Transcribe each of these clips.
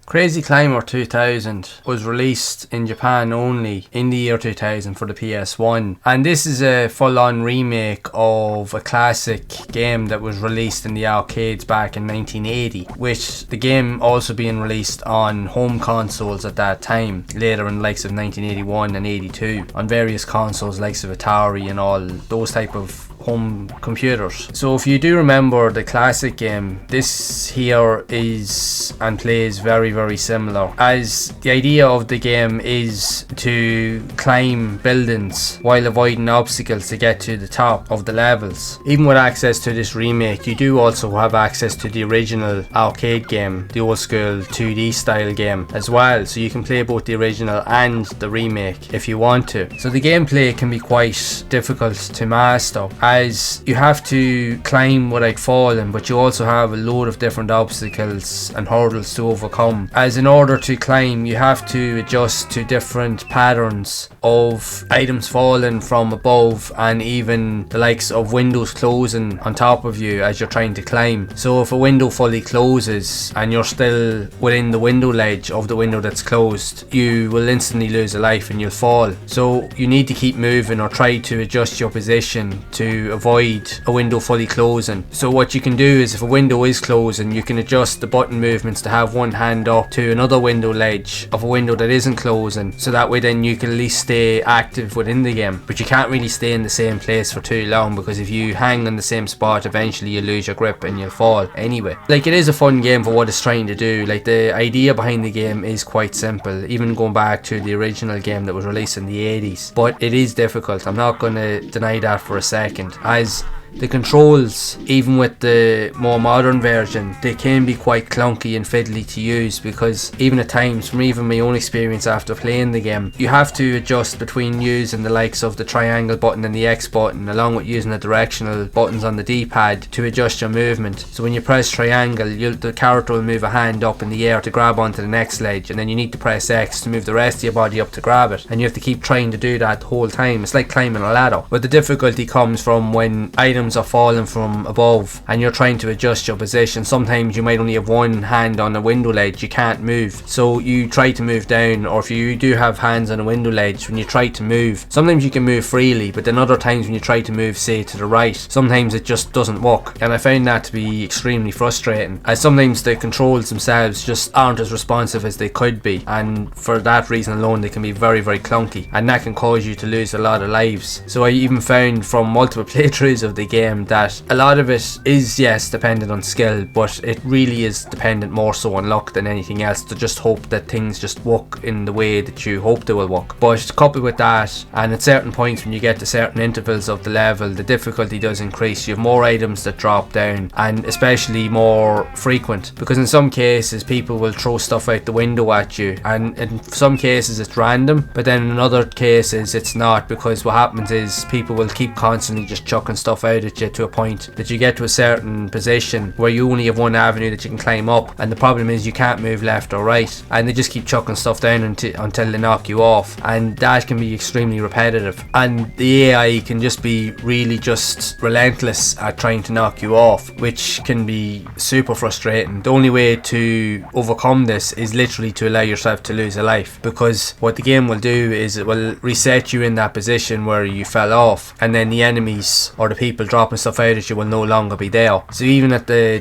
Crazy Climber 2000 was released in Japan only in the year 2000 for the PS1, and this is a full-on remake of a classic game that was released in the arcades back in 1980, with the game also being released on home consoles at that time, later in the likes of 1981 and 82, on various consoles likes of Atari and all those type of home computers. So if you do remember the classic game, this here is and plays very similar, as the idea of the game is to climb buildings while avoiding obstacles to get to the top of the levels. Even with access to this remake, you do also have access to the original arcade game, the old school 2D style game as well, so you can play both the original and the remake if you want to. So the gameplay can be quite difficult to master, as you have to climb without falling, but you also have a load of different obstacles and hurdles to overcome, as in order to climb you have to adjust to different patterns of items falling from above and even the likes of windows closing on top of you as you're trying to climb. So if a window fully closes and you're still within the window ledge of the window that's closed, you will instantly lose a life and you'll fall. So you need to keep moving or try to adjust your position to avoid a window fully closing. So what you can do is, if a window is closing, you can adjust the button movements to have one hand up to another window ledge of a window that isn't closing, so that way then you can at least stay active within the game. But you can't really stay in the same place for too long, because if you hang on the same spot, eventually you'll lose your grip and you'll fall anyway. Like, it is a fun game for what it's trying to do. Like, the idea behind the game is quite simple, even going back to the original game that was released in the 80s, but it is difficult. I'm not going to deny that for a second, as the controls, even with the more modern version, they can be quite clunky and fiddly to use, because even at times, from even my own experience after playing the game, you have to adjust between using the likes of the triangle button and the X button, along with using the directional buttons on the D-pad to adjust your movement. So when you press triangle, the character will move a hand up in the air to grab onto the next ledge, and then you need to press X to move the rest of your body up to grab it, and you have to keep trying to do that the whole time. It's like climbing a ladder. But the difficulty comes from when items are falling from above and you're trying to adjust your position. Sometimes you might only have one hand on a window ledge, you can't move, so you try to move down, or if you do have hands on a window ledge, when you try to move, sometimes you can move freely, but then other times when you try to move, say, to the right, sometimes it just doesn't work, and I found that to be extremely frustrating, as sometimes the controls themselves just aren't as responsive as they could be, and for that reason alone they can be very clunky, and that can cause you to lose a lot of lives. So I even found from multiple playthroughs of the game that a lot of it is, yes, dependent on skill, but it really is dependent more so on luck than anything else, to just hope that things just work in the way that you hope they will work. But coupled with that, and at certain points when you get to certain intervals of the level, the difficulty does increase. You have more items that drop down, and especially more frequent, because in some cases people will throw stuff out the window at you, and in some cases it's random, but then in other cases it's not, because what happens is people will keep constantly just chucking stuff out at you to a point that you get to a certain position where you only have one avenue that you can climb up, and the problem is you can't move left or right, and they just keep chucking stuff down until they knock you off, and that can be extremely repetitive, and the AI can just be really just relentless at trying to knock you off, which can be super frustrating. The only way to overcome this is literally to allow yourself to lose a life, because what the game will do is it will reset you in that position where you fell off, and then the enemies or the people dropping stuff out at you will no longer be there. So even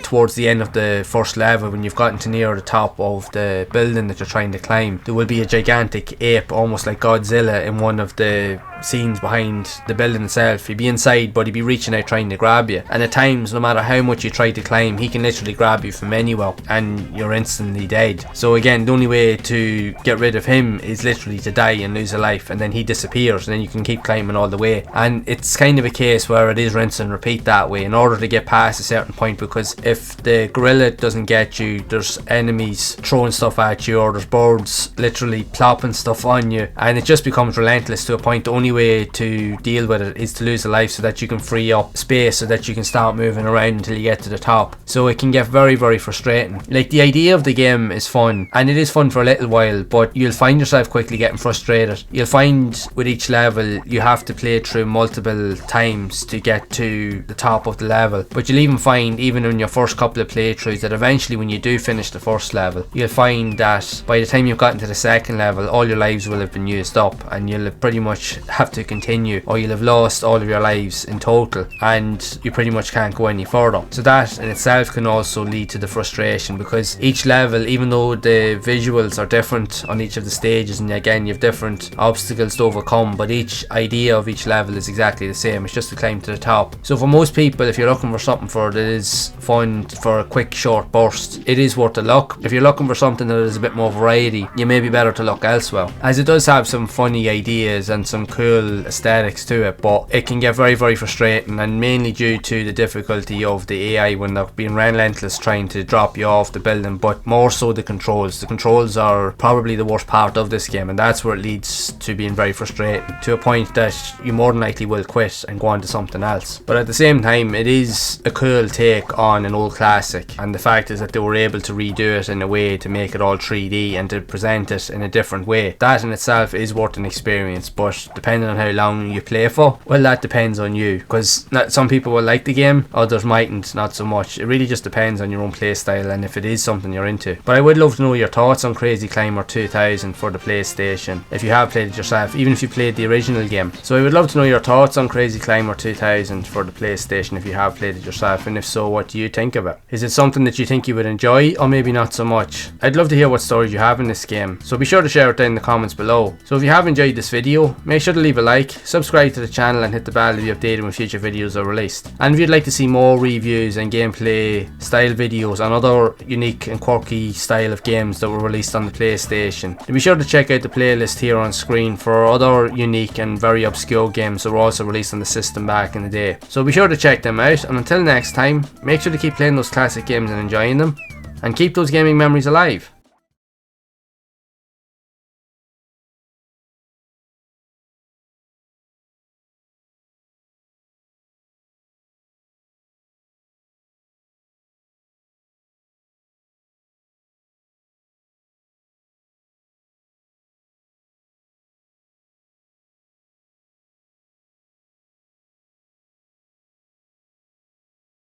towards the end of the first level, when you've gotten to near the top of the building that you're trying to climb, there will be a gigantic ape, almost like Godzilla, in one of the scenes behind the building itself. He'd be inside, but he'd be reaching out trying to grab you, and at times, no matter how much you try to climb, he can literally grab you from anywhere and you're instantly dead. So again, the only way to get rid of him is literally to die and lose a life, and then he disappears, and then you can keep climbing all the way. And it's kind of a case where it is rinse and repeat that way in order to get past a certain point, because if the gorilla doesn't get you, there's enemies throwing stuff at you, or there's birds literally plopping stuff on you, and it just becomes relentless to a point. The only only way to deal with it is to lose a life so that you can free up space so that you can start moving around until you get to the top. So it can get very, very frustrating. Like, the idea of the game is fun, and it is fun for a little while, but you'll find yourself quickly getting frustrated. You'll find with each level you have to play through multiple times to get to the top of the level, but you'll even find, even in your first couple of playthroughs, that eventually when you do finish the first level, you'll find that by the time you've gotten to the second level, all your lives will have been used up, and you'll pretty much have to continue, or you'll have lost all of your lives in total, and you pretty much can't go any further. So that in itself can also lead to the frustration, because each level, even though the visuals are different on each of the stages, and again you have different obstacles to overcome, but each idea of each level is exactly the same. It's just to climb to the top. So for most people, if you're looking for something for that is fun for a quick short burst, it is worth a look. If you're looking for something that is a bit more variety, you may be better to look elsewhere, as it does have some funny ideas and some cool aesthetics to it, but it can get very, very frustrating, and mainly due to the difficulty of the AI when they're being relentless trying to drop you off the building, but more so the controls. The controls are probably the worst part of this game, and that's where it leads to being very frustrating, to a point that you more than likely will quit and go on to something else. But at the same time, it is a cool take on an old classic, and the fact is that they were able to redo it in a way to make it all 3D and to present it in a different way. That in itself is worth an experience, but depending on how long you play for, well, that depends on you, because some people will like the game, others mightn't, not so much. It really just depends on your own play style and if it is something you're into. But I would love to know your thoughts on Crazy Climber 2000 for the PlayStation, if you have played it yourself, even if you played the original game. So I would love to know your thoughts on Crazy Climber 2000 for the PlayStation if you have played it yourself, and if so, what do you think of it? Is it something that you think you would enjoy, or maybe not so much? I'd love to hear what stories you have in this game, so be sure to share it down in the comments below. So if you have enjoyed this video, make sure to leave a like, subscribe to the channel, and hit the bell to be updated when future videos are released. And if you'd like to see more reviews and gameplay style videos on other unique and quirky style of games that were released on the PlayStation, then be sure to check out the playlist here on screen for other unique and very obscure games that were also released on the system back in the day. So be sure to check them out, and until next time, make sure to keep playing those classic games and enjoying them, and keep those gaming memories alive.